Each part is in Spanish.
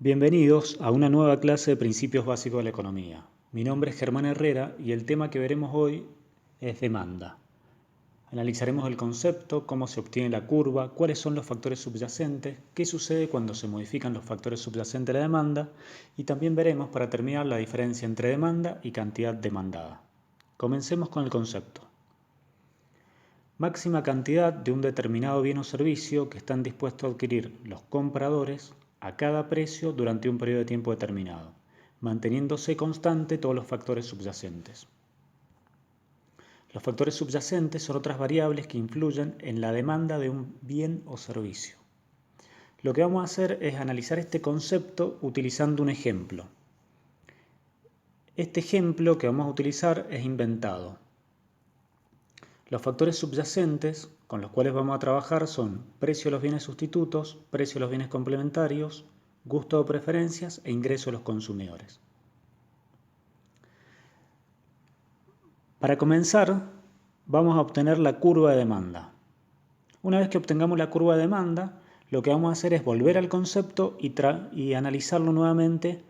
Bienvenidos a una nueva clase de Principios Básicos de la Economía. Mi nombre es Germán Herrera y el tema que veremos hoy es demanda. Analizaremos el concepto, cómo se obtiene la curva, cuáles son los factores subyacentes, qué sucede cuando se modifican los factores subyacentes de la demanda y también veremos para terminar la diferencia entre demanda y cantidad demandada. Comencemos con el concepto. Máxima cantidad de un determinado bien o servicio que están dispuestos a adquirir los compradores a cada precio durante un periodo de tiempo determinado, manteniéndose constante todos los factores subyacentes. Los factores subyacentes son otras variables que influyen en la demanda de un bien o servicio. Lo que vamos a hacer es analizar este concepto utilizando un ejemplo. Este ejemplo que vamos a utilizar es inventado. Los factores subyacentes con los cuales vamos a trabajar son precio de los bienes sustitutos, precio de los bienes complementarios, gusto o preferencias e ingreso de los consumidores. Para comenzar, vamos a obtener la curva de demanda. Una vez que obtengamos la curva de demanda, lo que vamos a hacer es volver al concepto y analizarlo nuevamente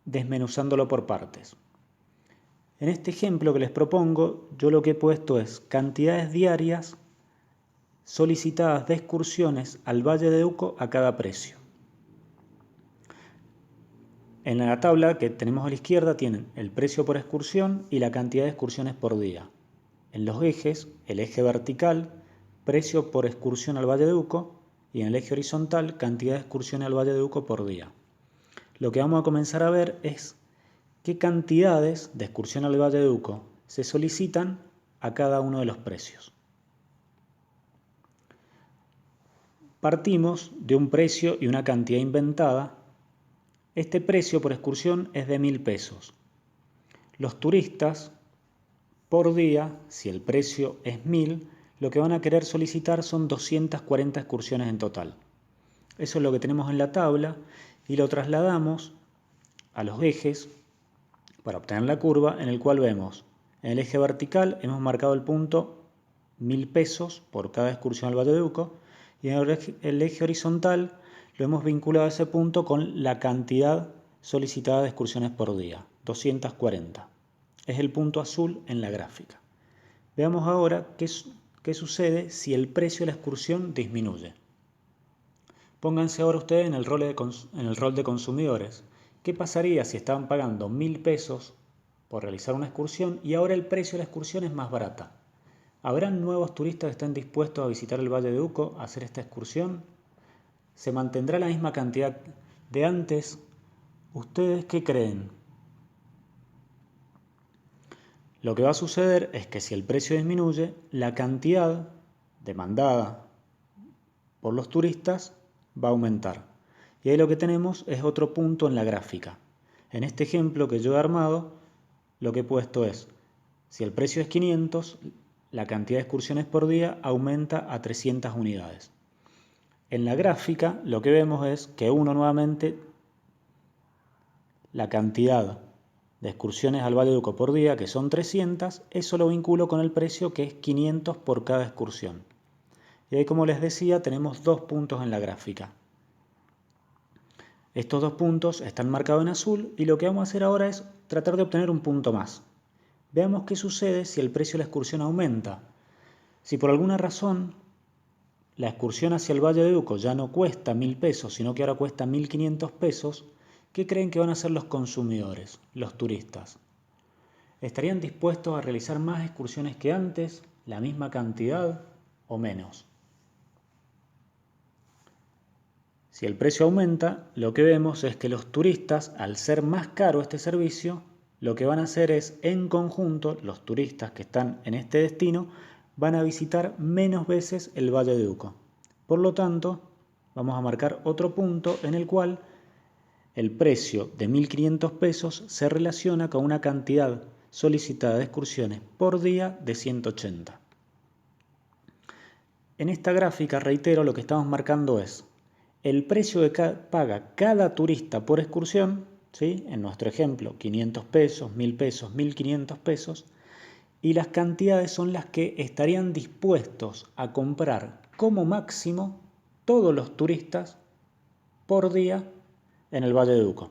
desmenuzándolo por partes. En este ejemplo que les propongo, yo lo que he puesto es cantidades diarias solicitadas de excursiones al Valle de Uco a cada precio. En la tabla que tenemos a la izquierda tienen el precio por excursión y la cantidad de excursiones por día. En los ejes, el eje vertical, precio por excursión al Valle de Uco, y en el eje horizontal, cantidad de excursiones al Valle de Uco por día. Lo que vamos a comenzar a ver es qué cantidades de excursión al Valle de Uco se solicitan a cada uno de los precios. Partimos de un precio y una cantidad inventada. Este precio por excursión es de 1.000 pesos. Los turistas por día, si el precio es 1.000, lo que van a querer solicitar son 240 excursiones en total. Eso es lo que tenemos en la tabla y lo trasladamos a los ejes para obtener la curva, en el cual vemos en el eje vertical hemos marcado el punto 1.000 pesos por cada excursión al Valle de Uco y en el eje horizontal lo hemos vinculado a ese punto con la cantidad solicitada de excursiones por día, 240. Es el punto azul en la gráfica. Veamos ahora qué sucede si el precio de la excursión disminuye. Pónganse ahora ustedes en el rol de consumidores. ¿Qué pasaría si estaban pagando 1.000 pesos por realizar una excursión y ahora el precio de la excursión es más barata? ¿Habrán nuevos turistas que estén dispuestos a visitar el Valle de Uco a hacer esta excursión? ¿Se mantendrá la misma cantidad de antes? ¿Ustedes qué creen? Lo que va a suceder es que si el precio disminuye, la cantidad demandada por los turistas va a aumentar. Y ahí lo que tenemos es otro punto en la gráfica. En este ejemplo que yo he armado, lo que he puesto es, si el precio es 500, la cantidad de excursiones por día aumenta a 300 unidades. En la gráfica lo que vemos es que nuevamente la cantidad de excursiones al Valle de Uco por día, que son 300, eso lo vinculo con el precio que es 500 por cada excursión. Y ahí, como les decía, tenemos dos puntos en la gráfica. Estos dos puntos están marcados en azul y lo que vamos a hacer ahora es tratar de obtener un punto más. Veamos qué sucede si el precio de la excursión aumenta. Si por alguna razón la excursión hacia el Valle de Uco ya no cuesta 1.000 pesos, sino que ahora cuesta 1.500 pesos, ¿qué creen que van a hacer los consumidores, los turistas? ¿Estarían dispuestos a realizar más excursiones que antes, la misma cantidad o menos? Si el precio aumenta, lo que vemos es que los turistas, al ser más caro este servicio, lo que van a hacer es, en conjunto, los turistas que están en este destino, van a visitar menos veces el Valle de Uco. Por lo tanto, vamos a marcar otro punto en el cual el precio de 1.500 pesos se relaciona con una cantidad solicitada de excursiones por día de 180. En esta gráfica, reitero, lo que estamos marcando es el precio que paga cada turista por excursión, ¿sí? En nuestro ejemplo, 500 pesos, 1.000 pesos, 1.500 pesos, y las cantidades son las que estarían dispuestos a comprar como máximo todos los turistas por día en el Valle de Uco,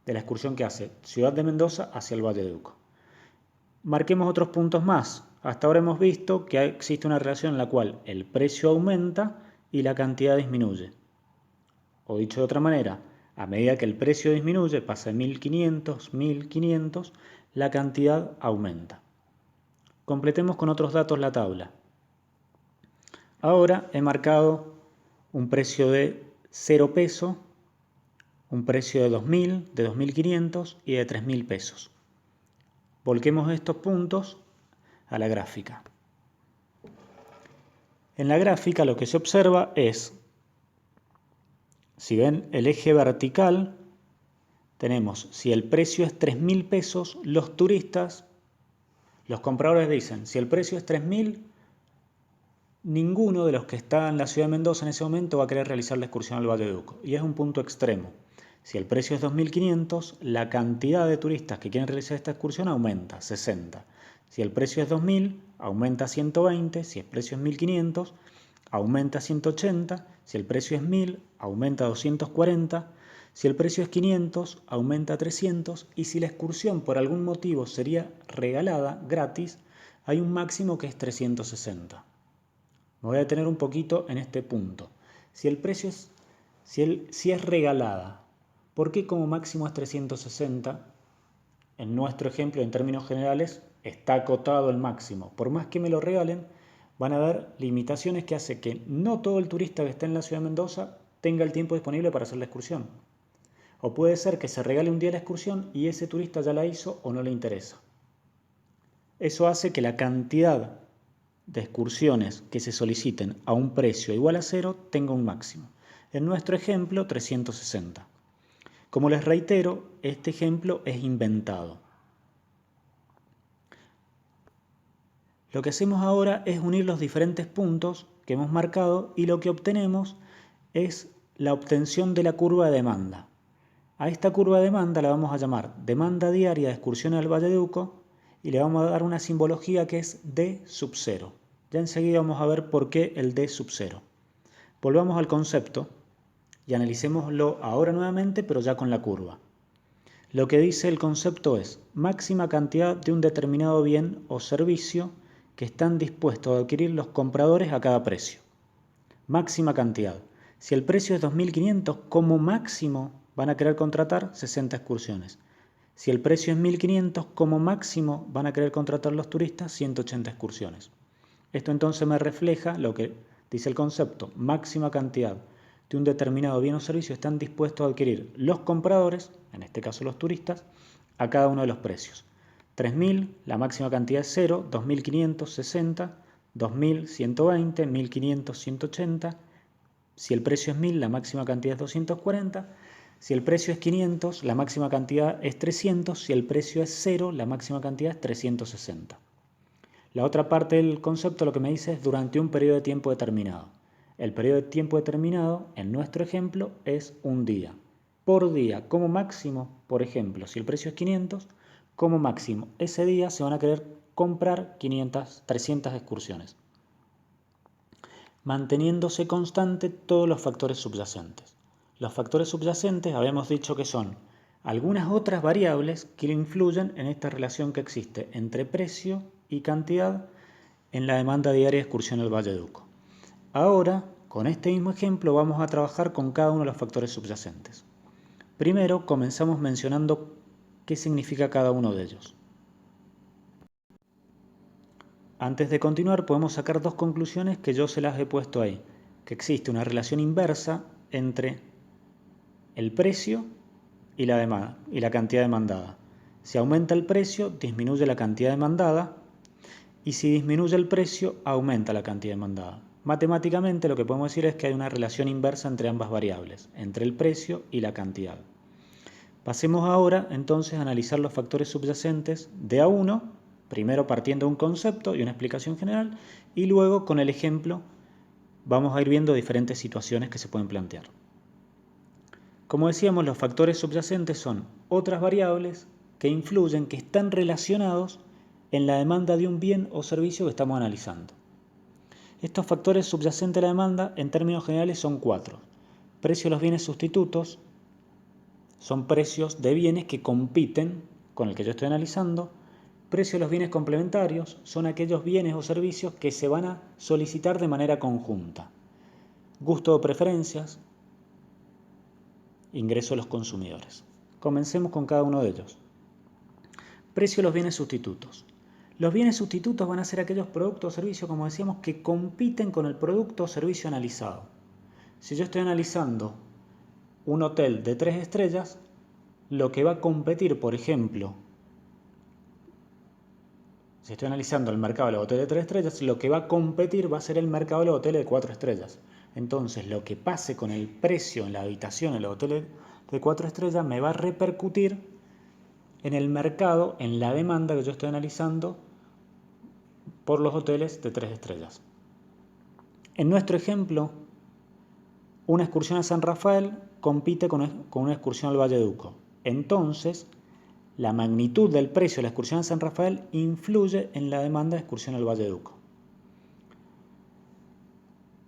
de la excursión que hace Ciudad de Mendoza hacia el Valle de Uco. Marquemos otros puntos más. Hasta ahora hemos visto que existe una relación en la cual el precio aumenta y la cantidad disminuye. O dicho de otra manera, a medida que el precio disminuye, pasa de 1500, 1500, la cantidad aumenta. Completemos con otros datos la tabla. Ahora he marcado un precio de 0 pesos, un precio de 2000, de 2500 y de 3000 pesos. Volquemos estos puntos a la gráfica. En la gráfica lo que se observa es, si ven el eje vertical, tenemos, si el precio es 3000 pesos, los compradores dicen, si el precio es 3000, ninguno de los que está en la ciudad de Mendoza en ese momento va a querer realizar la excursión al Valle de Uco. Y es un punto extremo. Si el precio es 2500, la cantidad de turistas que quieren realizar esta excursión aumenta, 60. Si el precio es 2000, aumenta 120. Si el precio es 1500, aumenta 180. Si el precio es 1000, aumenta 240. Si el precio es 500, aumenta 300. Y si la excursión por algún motivo sería regalada, gratis, hay un máximo que es 360. Me voy a detener un poquito en este punto. Si es regalada, ¿por qué como máximo es 360? En nuestro ejemplo, en términos generales, está acotado el máximo. Por más que me lo regalen, van a haber limitaciones que hacen que no todo el turista que está en la ciudad de Mendoza tenga el tiempo disponible para hacer la excursión. O puede ser que se regale un día la excursión y ese turista ya la hizo o no le interesa. Eso hace que la cantidad de excursiones que se soliciten a un precio igual a 0 tenga un máximo. En nuestro ejemplo, 360. Como les reitero, este ejemplo es inventado. Lo que hacemos ahora es unir los diferentes puntos que hemos marcado y lo que obtenemos es la obtención de la curva de demanda. A esta curva de demanda la vamos a llamar demanda diaria de excursiones al Valle de Uco y le vamos a dar una simbología que es D sub 0. Ya enseguida vamos a ver por qué el D sub 0. Volvamos al concepto y analicémoslo ahora nuevamente, pero ya con la curva. Lo que dice el concepto es máxima cantidad de un determinado bien o servicio que están dispuestos a adquirir los compradores a cada precio. Máxima cantidad. Si el precio es 2.500, como máximo van a querer contratar 60 excursiones. Si el precio es 1.500, como máximo van a querer contratar los turistas 180 excursiones. Esto entonces me refleja lo que dice el concepto, máxima cantidad de un determinado bien o servicio están dispuestos a adquirir los compradores, en este caso los turistas, a cada uno de los precios. 3.000, la máxima cantidad es 0, 2.500, 60, 2.000, 120, 1.500, 180. Si el precio es 1.000, la máxima cantidad es 240. Si el precio es 500, la máxima cantidad es 300. Si el precio es 0, la máxima cantidad es 360. La otra parte del concepto lo que me dice es durante un periodo de tiempo determinado. El periodo de tiempo determinado, en nuestro ejemplo, es un día. Por día, como máximo, por ejemplo, si el precio es 500, como máximo, ese día se van a querer comprar 300 excursiones, manteniéndose constante todos los factores subyacentes. Los factores subyacentes habíamos dicho que son algunas otras variables que influyen en esta relación que existe entre precio y cantidad en la demanda diaria de excursión al Valle de Uco. Ahora, con este mismo ejemplo, vamos a trabajar con cada uno de los factores subyacentes. Primero, comenzamos mencionando qué significa cada uno de ellos. Antes de continuar, podemos sacar dos conclusiones que yo se las he puesto ahí, que existe una relación inversa entre el precio y la demanda y la cantidad demandada. Si aumenta el precio, disminuye la cantidad demandada, y si disminuye el precio, aumenta la cantidad demandada. Matemáticamente lo que podemos decir es que hay una relación inversa entre ambas variables, entre el precio y la cantidad. Pasemos ahora entonces a analizar los factores subyacentes de A1, primero partiendo de un concepto y una explicación general, y luego con el ejemplo vamos a ir viendo diferentes situaciones que se pueden plantear. Como decíamos, los factores subyacentes son otras variables que influyen, que están relacionados en la demanda de un bien o servicio que estamos analizando. Estos factores subyacentes a la demanda, en términos generales, son 4. Precio de los bienes sustitutos son precios de bienes que compiten con el que yo estoy analizando. Precio de los bienes complementarios son aquellos bienes o servicios que se van a solicitar de manera conjunta. Gusto o preferencias, ingreso de los consumidores. Comencemos con cada uno de ellos. Precio de los bienes sustitutos. Los bienes sustitutos van a ser aquellos productos o servicios, como decíamos, que compiten con el producto o servicio analizado. Si yo estoy analizando un hotel de 3 estrellas, lo que va a competir, por ejemplo, si estoy analizando el mercado de los hoteles de 3 estrellas, lo que va a competir va a ser el mercado de los hoteles de 4 estrellas. Entonces, lo que pase con el precio en la habitación en los hoteles de 4 estrellas me va a repercutir en el mercado, en la demanda que yo estoy analizando por los hoteles de 3 estrellas. En nuestro ejemplo, una excursión a San Rafael compite con una excursión al Valle de Uco. Entonces, la magnitud del precio de la excursión a San Rafael influye en la demanda de excursión al Valle de Uco.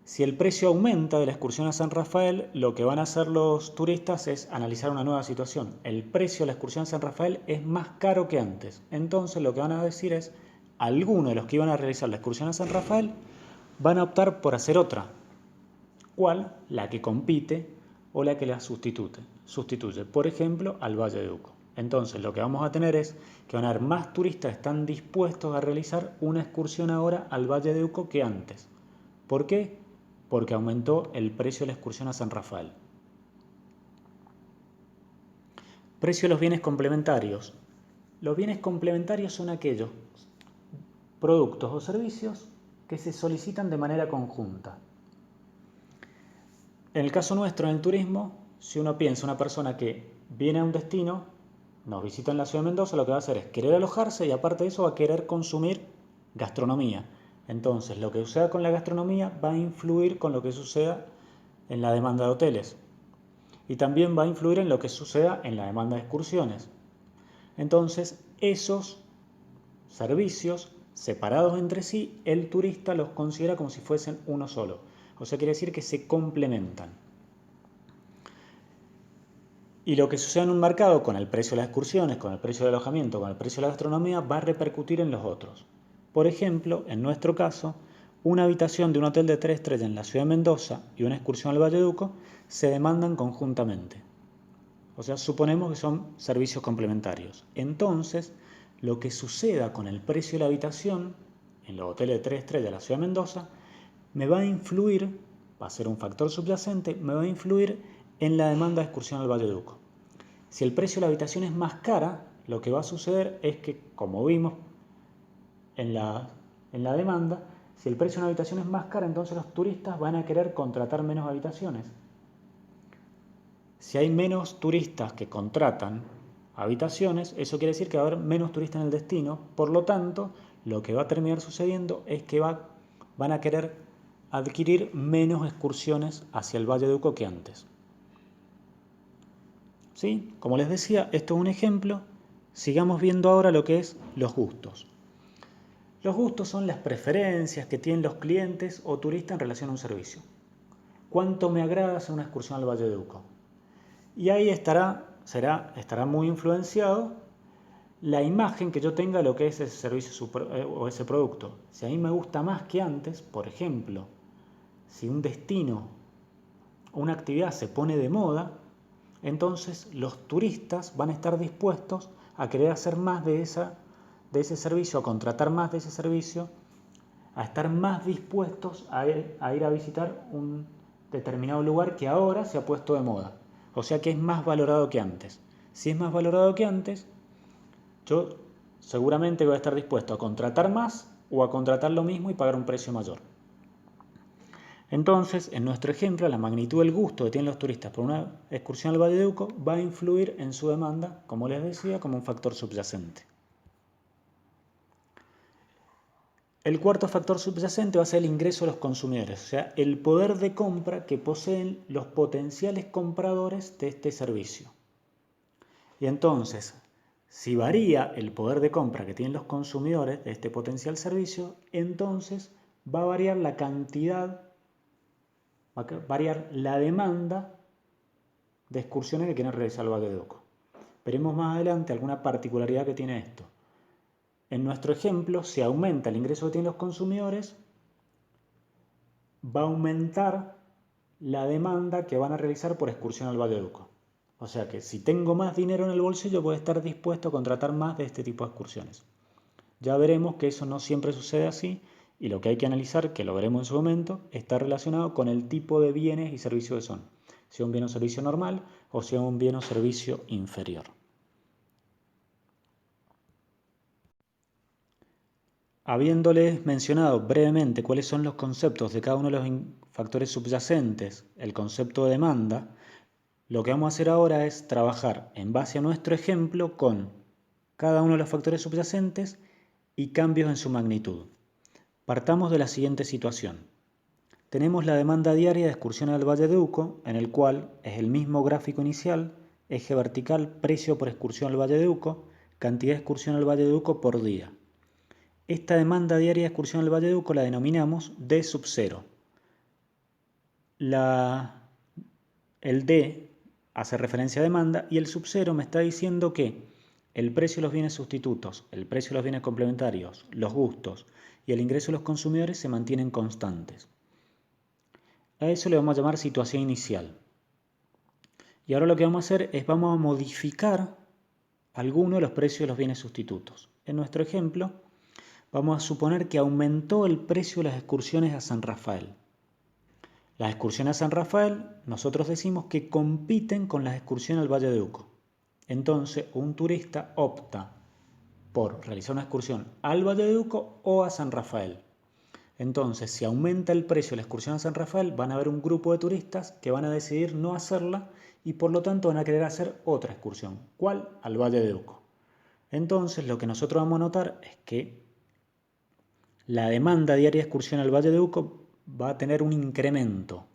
Si el precio aumenta de la excursión a San Rafael, lo que van a hacer los turistas es analizar una nueva situación. El precio de la excursión a San Rafael es más caro que antes. Entonces, lo que van a decir es, algunos de los que iban a realizar la excursión a San Rafael van a optar por hacer otra. ¿Cuál? La que compite o la que la sustituye. Por ejemplo, al Valle de Uco. Entonces, lo que vamos a tener es que van a haber más turistas que están dispuestos a realizar una excursión ahora al Valle de Uco que antes. ¿Por qué? Porque aumentó el precio de la excursión a San Rafael. Precio de los bienes complementarios. Los bienes complementarios son aquellos productos o servicios que se solicitan de manera conjunta. En el caso nuestro, en el turismo, si uno piensa una persona que viene a un destino, nos visita en la ciudad de Mendoza, lo que va a hacer es querer alojarse y aparte de eso va a querer consumir gastronomía. Entonces, lo que suceda con la gastronomía va a influir con lo que suceda en la demanda de hoteles. Y también va a influir en lo que suceda en la demanda de excursiones. Entonces, esos servicios separados entre sí, el turista los considera como si fuesen uno solo. O sea, quiere decir que se complementan. Y lo que sucede en un mercado con el precio de las excursiones, con el precio del alojamiento, con el precio de la gastronomía, va a repercutir en los otros. Por ejemplo, en nuestro caso, una habitación de un hotel de 3 estrellas en la ciudad de Mendoza y una excursión al Valle de Uco se demandan conjuntamente. O sea, suponemos que son servicios complementarios. Entonces, lo que suceda con el precio de la habitación en los hoteles de 3 estrellas de la ciudad de Mendoza me va a influir, va a ser un factor subyacente, me va a influir en la demanda de excursión al Valle de Uco. Si el precio de la habitación es más cara, lo que va a suceder es que, como vimos en la demanda, si el precio de una habitación es más cara, entonces los turistas van a querer contratar menos habitaciones. Si hay menos turistas que contratan habitaciones, eso quiere decir que va a haber menos turistas en el destino. Por lo tanto, lo que va a terminar sucediendo es que van a querer adquirir menos excursiones hacia el Valle de Uco que antes. ¿Sí? Como les decía, esto es un ejemplo. Sigamos viendo ahora lo que es los gustos. Los gustos son las preferencias que tienen los clientes o turistas en relación a un servicio. ¿Cuánto me agrada hacer una excursión al Valle de Uco? Y ahí estará muy influenciado la imagen que yo tenga de lo que es ese servicio o ese producto. Si a mí me gusta más que antes, por ejemplo, si un destino o una actividad se pone de moda, entonces los turistas van a estar dispuestos a querer hacer más de ese servicio, a contratar más de ese servicio, a estar más dispuestos a ir a visitar un determinado lugar que ahora se ha puesto de moda. O sea que es más valorado que antes. Si es más valorado que antes, yo seguramente voy a estar dispuesto a contratar más o a contratar lo mismo y pagar un precio mayor. Entonces, en nuestro ejemplo, la magnitud del gusto que tienen los turistas por una excursión al Valle de Uco va a influir en su demanda, como les decía, como un factor subyacente. El cuarto factor subyacente va a ser el ingreso de los consumidores, o sea, el poder de compra que poseen los potenciales compradores de este servicio. Y entonces, si varía el poder de compra que tienen los consumidores de este potencial servicio, entonces va a variar la cantidad, va a variar la demanda de excursiones que quieren realizar el Valle de Uco. Veremos más adelante alguna particularidad que tiene esto. En nuestro ejemplo, si aumenta el ingreso que tienen los consumidores, va a aumentar la demanda que van a realizar por excursión al Valle de Uco. O sea que si tengo más dinero en el bolsillo, voy a estar dispuesto a contratar más de este tipo de excursiones. Ya veremos que eso no siempre sucede así y lo que hay que analizar, que lo veremos en su momento, está relacionado con el tipo de bienes y servicios que son. Si es un bien o servicio normal o si es un bien o servicio inferior. Habiéndoles mencionado brevemente cuáles son los conceptos de cada uno de los factores subyacentes, el concepto de demanda, lo que vamos a hacer ahora es trabajar en base a nuestro ejemplo con cada uno de los factores subyacentes y cambios en su magnitud. Partamos de la siguiente situación. Tenemos la demanda diaria de excursión al Valle de Uco, en el cual es el mismo gráfico inicial, eje vertical, precio por excursión al Valle de Uco, cantidad de excursión al Valle de Uco por día. Esta demanda diaria de excursión al Valle de Uco la denominamos D sub 0. El D hace referencia a demanda y el sub 0 me está diciendo que el precio de los bienes sustitutos, el precio de los bienes complementarios, los gustos y el ingreso de los consumidores se mantienen constantes. A eso le vamos a llamar situación inicial. Y ahora lo que vamos a hacer es vamos a modificar alguno de los precios de los bienes sustitutos. En nuestro ejemplo, vamos a suponer que aumentó el precio de las excursiones a San Rafael. Las excursiones a San Rafael, nosotros decimos que compiten con las excursiones al Valle de Uco. Entonces, un turista opta por realizar una excursión al Valle de Uco o a San Rafael. Entonces, si aumenta el precio de la excursión a San Rafael, van a haber un grupo de turistas que van a decidir no hacerla y por lo tanto van a querer hacer otra excursión. ¿Cuál? Al Valle de Uco. Entonces, lo que nosotros vamos a notar es que la demanda diaria de excursión al Valle de Uco va a tener un incremento.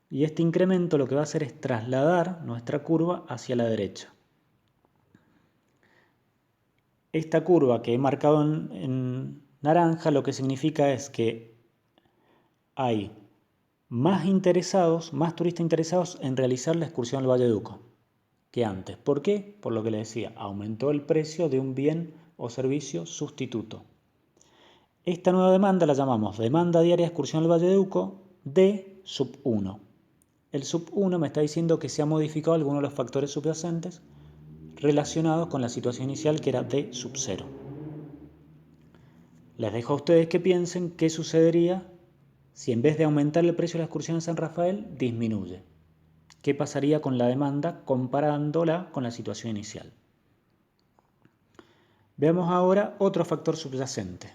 Y este incremento lo que va a hacer es trasladar nuestra curva hacia la derecha. Esta curva que he marcado en naranja lo que significa es que hay más turistas interesados en realizar la excursión al Valle de Uco que antes. ¿Por qué? Por lo que les decía, aumentó el precio de un bien o servicio sustituto. Esta nueva demanda la llamamos demanda diaria de excursión al Valle de Uco D sub 1. El sub 1 me está diciendo que se ha modificado alguno de los factores subyacentes relacionados con la situación inicial que era D sub 0. Les dejo a ustedes que piensen qué sucedería si en vez de aumentar el precio de la excursión a San Rafael, disminuye. ¿Qué pasaría con la demanda comparándola con la situación inicial? Veamos ahora otro factor subyacente.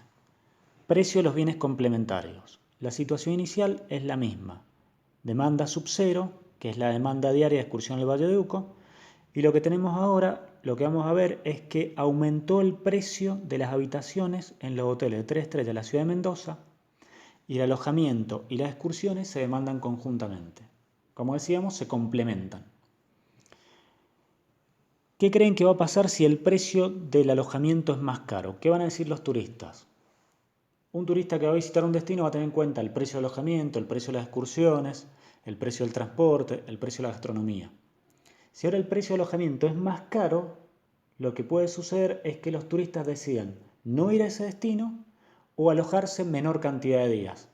Precio de los bienes complementarios. La situación inicial es la misma. Demanda sub 0, que es la demanda diaria de excursión al Valle de Uco. Y lo que tenemos ahora, lo que vamos a ver es que aumentó el precio de las habitaciones en los hoteles de 3 estrellas de la ciudad de Mendoza y el alojamiento y las excursiones se demandan conjuntamente. Como decíamos, se complementan. ¿Qué creen que va a pasar si el precio del alojamiento es más caro? ¿Qué van a decir los turistas? Un turista que va a visitar un destino va a tener en cuenta el precio del alojamiento, el precio de las excursiones, el precio del transporte, el precio de la gastronomía. Si ahora el precio del alojamiento es más caro, lo que puede suceder es que los turistas decidan no ir a ese destino o alojarse en menor cantidad de días.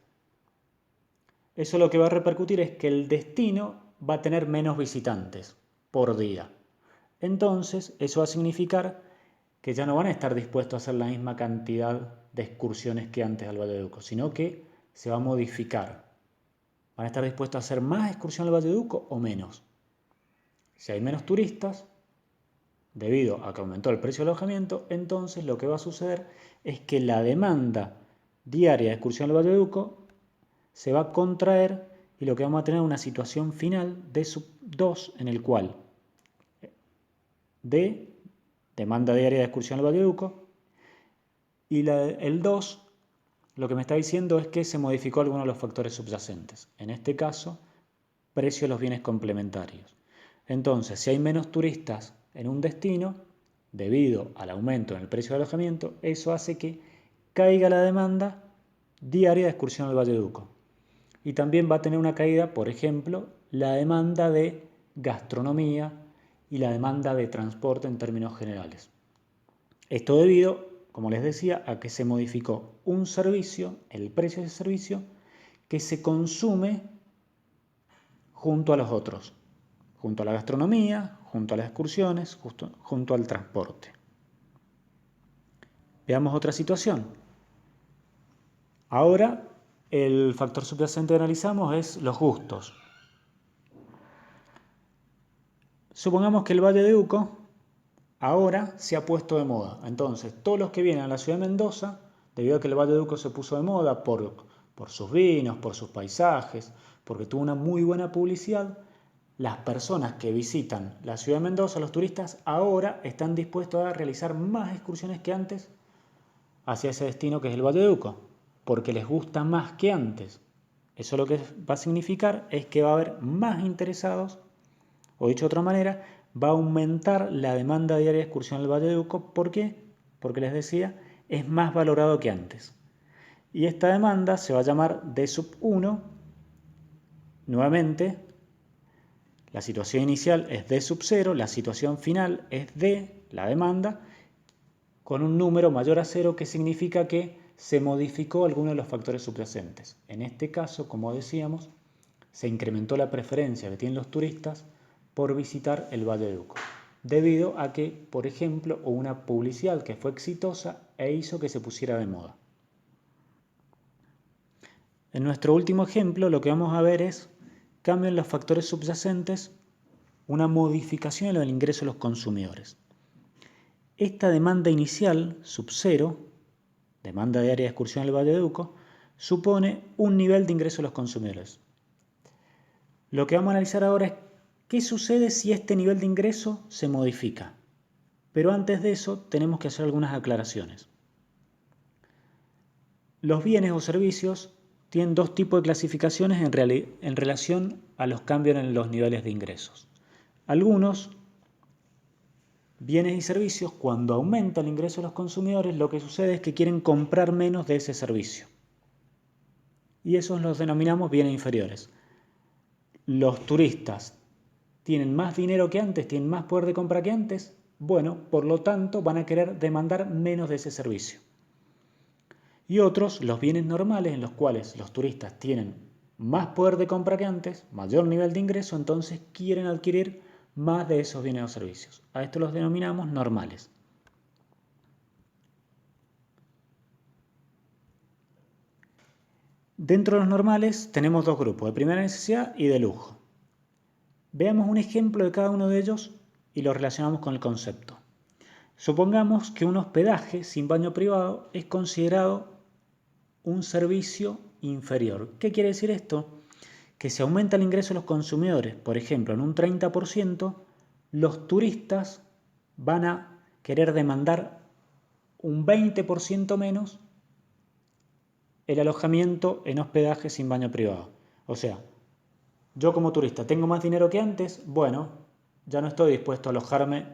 Eso lo que va a repercutir es que el destino va a tener menos visitantes por día. Entonces, eso va a significar que ya no van a estar dispuestos a hacer la misma cantidad de excursiones que antes al Valle de Uco, sino que se va a modificar. ¿Van a estar dispuestos a hacer más excursión al Valle de Uco o menos? Si hay menos turistas, debido a que aumentó el precio del alojamiento, entonces lo que va a suceder es que la demanda diaria de excursión al Valle de Uco se va a contraer y lo que vamos a tener es una situación final de sub 2 en el cual D, demanda diaria de excursión al Valle de Uco, y el 2 lo que me está diciendo es que se modificó alguno de los factores subyacentes. En este caso, precio de los bienes complementarios. Entonces, si hay menos turistas en un destino, debido al aumento en el precio del alojamiento, eso hace que caiga la demanda diaria de excursión al Valle de Uco. Y también va a tener una caída, por ejemplo, la demanda de gastronomía y la demanda de transporte en términos generales. Esto debido, como les decía, a que se modificó un servicio, el precio de ese servicio, que se consume junto a los otros, junto a la gastronomía, junto a las excursiones, junto al transporte. Veamos otra situación. Ahora, el factor subyacente que analizamos es los gustos. Supongamos que el Valle de Uco ahora se ha puesto de moda. Entonces, todos los que vienen a la ciudad de Mendoza, debido a que el Valle de Uco se puso de moda por sus vinos, por sus paisajes, porque tuvo una muy buena publicidad, las personas que visitan la ciudad de Mendoza, los turistas, ahora están dispuestos a realizar más excursiones que antes hacia ese destino que es el Valle de Uco, porque les gusta más que antes. Eso lo que va a significar es que va a haber más interesados, o dicho de otra manera, va a aumentar la demanda diaria de excursión al Valle de Uco. ¿Por qué? Porque les decía, es más valorado que antes. Y esta demanda se va a llamar D sub 1. Nuevamente, la situación inicial es D sub 0, la situación final es D, la demanda, con un número mayor a 0, que significa que se modificó alguno de los factores subyacentes. En este caso, como decíamos, se incrementó la preferencia que tienen los turistas por visitar el Valle de Uco, debido a que, por ejemplo, hubo una publicidad que fue exitosa e hizo que se pusiera de moda. En nuestro último ejemplo, lo que vamos a ver es cambio en los factores subyacentes, una modificación en el ingreso de los consumidores. Esta demanda inicial, sub 0, demanda diaria de excursión en el Valle de Uco, supone un nivel de ingreso de los consumidores. Lo que vamos a analizar ahora es qué sucede si este nivel de ingreso se modifica. Pero antes de eso tenemos que hacer algunas aclaraciones. Los bienes o servicios tienen dos tipos de clasificaciones en relación a los cambios en los niveles de ingresos. Algunos bienes y servicios, cuando aumenta el ingreso de los consumidores, lo que sucede es que quieren comprar menos de ese servicio. Y esos los denominamos bienes inferiores. Los turistas tienen más dinero que antes, tienen más poder de compra que antes, bueno, por lo tanto van a querer demandar menos de ese servicio. Y otros, los bienes normales, en los cuales los turistas tienen más poder de compra que antes, mayor nivel de ingreso, entonces quieren adquirir más de esos bienes o servicios. A esto los denominamos normales. Dentro de los normales tenemos dos grupos, de primera necesidad y de lujo. Veamos un ejemplo de cada uno de ellos y lo relacionamos con el concepto. Supongamos que un hospedaje sin baño privado es considerado un servicio inferior. ¿Qué quiere decir esto? Que si aumenta el ingreso de los consumidores, por ejemplo, en un 30%, los turistas van a querer demandar un 20% menos el alojamiento en hospedaje sin baño privado. O sea, yo como turista tengo más dinero que antes, bueno, ya no estoy dispuesto a alojarme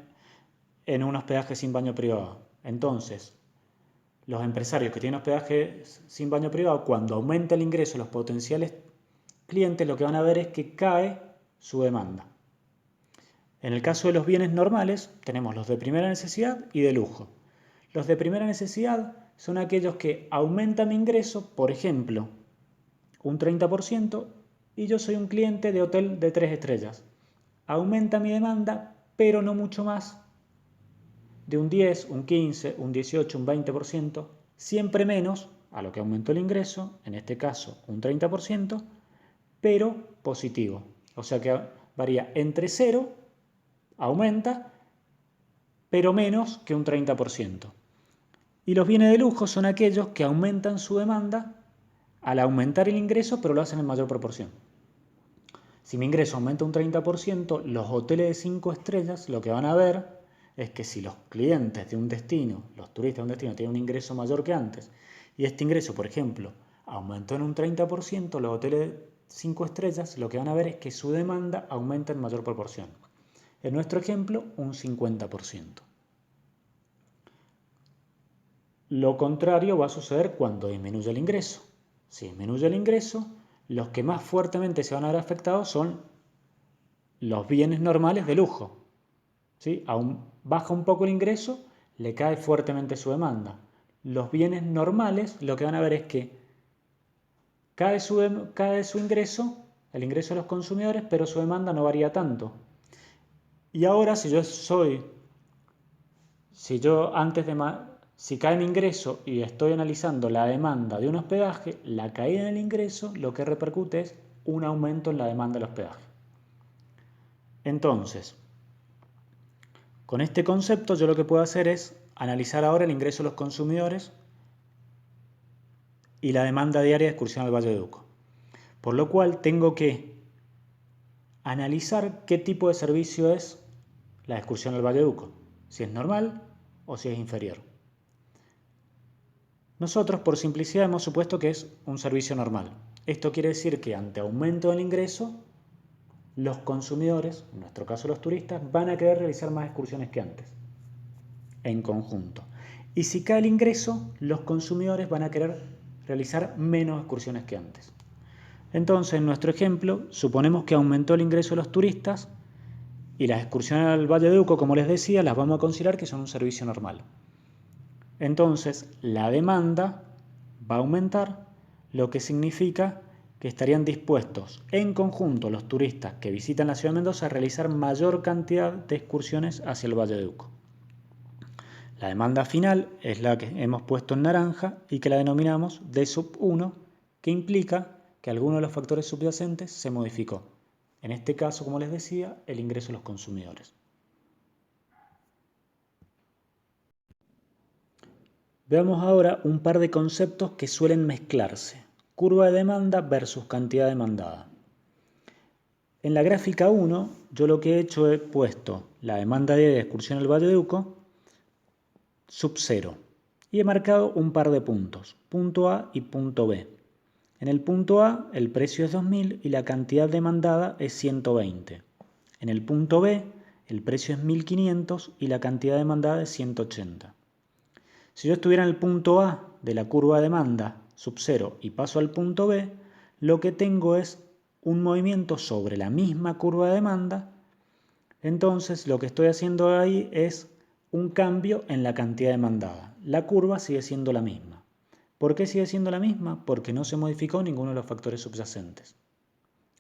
en un hospedaje sin baño privado. Entonces, los empresarios que tienen hospedaje sin baño privado, cuando aumenta el ingreso de los potenciales clientes, lo que van a ver es que cae su demanda. En el caso de los bienes normales, tenemos los de primera necesidad y de lujo. Los de primera necesidad son aquellos que aumentan mi ingreso, por ejemplo, un 30%, y yo soy un cliente de hotel de 3 estrellas. Aumenta mi demanda, pero no mucho más, de un 10, un 15, un 18, un 20%, siempre menos a lo que aumentó el ingreso, en este caso un 30%, pero positivo. O sea que varía entre 0, aumenta, pero menos que un 30%. Y los bienes de lujo son aquellos que aumentan su demanda al aumentar el ingreso, pero lo hacen en mayor proporción. Si mi ingreso aumenta un 30%, los hoteles de 5 estrellas lo que van a ver es que si los clientes de un destino, los turistas de un destino, tienen un ingreso mayor que antes, y este ingreso, por ejemplo, aumentó en un 30%, los hoteles de 5 estrellas lo que van a ver es que su demanda aumenta en mayor proporción. En nuestro ejemplo, un 50%. Lo contrario va a suceder cuando disminuye el ingreso. Si disminuye el ingreso, los que más fuertemente se van a ver afectados son los bienes normales de lujo. ¿Sí? Baja un poco el ingreso, le cae fuertemente su demanda. Los bienes normales lo que van a ver es que cae su ingreso, el ingreso de los consumidores, pero su demanda no varía tanto. Y ahora si cae mi ingreso y estoy analizando la demanda de un hospedaje, la caída en el ingreso lo que repercute es un aumento en la demanda del hospedaje. Entonces, con este concepto yo lo que puedo hacer es analizar ahora el ingreso de los consumidores y la demanda diaria de excursión al Valle de Uco. Por lo cual tengo que analizar qué tipo de servicio es la excursión al Valle de Uco, si es normal o si es inferior. Nosotros por simplicidad hemos supuesto que es un servicio normal. Esto quiere decir que ante aumento del ingreso, los consumidores, en nuestro caso los turistas, van a querer realizar más excursiones que antes, en conjunto. Y si cae el ingreso, los consumidores van a querer realizar menos excursiones que antes. Entonces, en nuestro ejemplo, suponemos que aumentó el ingreso de los turistas y las excursiones al Valle de Uco, como les decía, las vamos a considerar que son un servicio normal. Entonces, la demanda va a aumentar, lo que significa que estarían dispuestos en conjunto los turistas que visitan la ciudad de Mendoza a realizar mayor cantidad de excursiones hacia el Valle de Uco. La demanda final es la que hemos puesto en naranja y que la denominamos D sub 1, que implica que alguno de los factores subyacentes se modificó. En este caso, como les decía, el ingreso de los consumidores. Veamos ahora un par de conceptos que suelen mezclarse. Curva de demanda versus cantidad demandada. En la gráfica 1, yo lo que he hecho es puesto la demanda diaria de excursión al Valle de Uco sub 0 y he marcado un par de puntos, punto A y punto B. En el punto A el precio es 2.000 y la cantidad demandada es 120. En el punto B el precio es 1.500 y la cantidad demandada es 180. Si yo estuviera en el punto A de la curva de demanda sub 0 y paso al punto B, lo que tengo es un movimiento sobre la misma curva de demanda. Entonces lo que estoy haciendo ahí es un cambio en la cantidad demandada. La curva sigue siendo la misma. ¿Por qué sigue siendo la misma? Porque no se modificó ninguno de los factores subyacentes.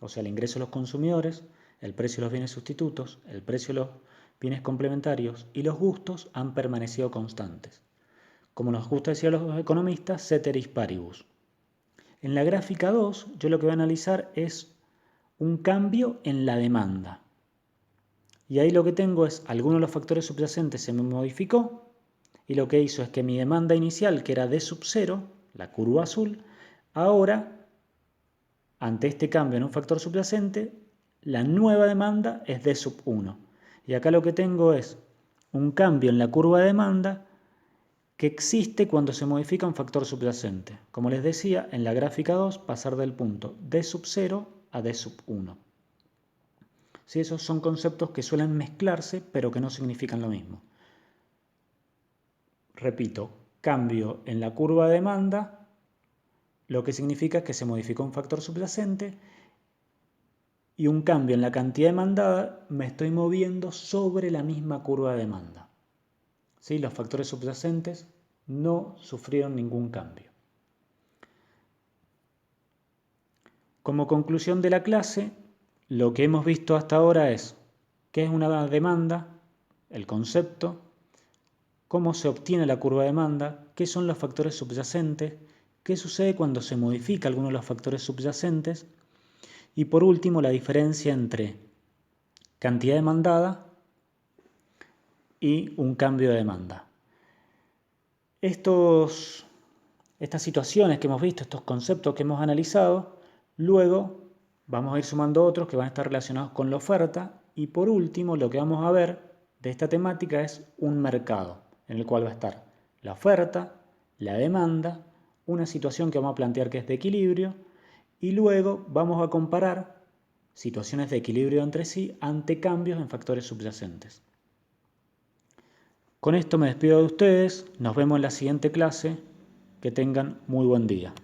O sea, el ingreso de los consumidores, el precio de los bienes sustitutos, el precio de los bienes complementarios y los gustos han permanecido constantes. Como nos gusta decir a los economistas, ceteris paribus. En la gráfica 2, yo lo que voy a analizar es un cambio en la demanda. Y ahí lo que tengo es, alguno de los factores subyacentes se me modificó, y lo que hizo es que mi demanda inicial, que era D sub 0, la curva azul, ahora, ante este cambio en un factor subyacente, la nueva demanda es D sub 1. Y acá lo que tengo es un cambio en la curva de demanda que existe cuando se modifica un factor subyacente. Como les decía, en la gráfica 2, pasar del punto D sub 0 a D sub 1. ¿Sí? Esos son conceptos que suelen mezclarse, pero que no significan lo mismo. Repito, cambio en la curva de demanda, lo que significa es que se modificó un factor subyacente, y un cambio en la cantidad demandada, me estoy moviendo sobre la misma curva de demanda. ¿Sí? Los factores subyacentes no sufrieron ningún cambio. Como conclusión de la clase, lo que hemos visto hasta ahora es qué es una demanda, el concepto, cómo se obtiene la curva de demanda, qué son los factores subyacentes, qué sucede cuando se modifica alguno de los factores subyacentes y por último la diferencia entre cantidad demandada y un cambio de demanda. Estas situaciones que hemos visto, estos conceptos que hemos analizado, luego vamos a ir sumando otros que van a estar relacionados con la oferta y por último lo que vamos a ver de esta temática es un mercado en el cual va a estar la oferta, la demanda, una situación que vamos a plantear que es de equilibrio y luego vamos a comparar situaciones de equilibrio entre sí ante cambios en factores subyacentes. Con esto me despido de ustedes, nos vemos en la siguiente clase, que tengan muy buen día.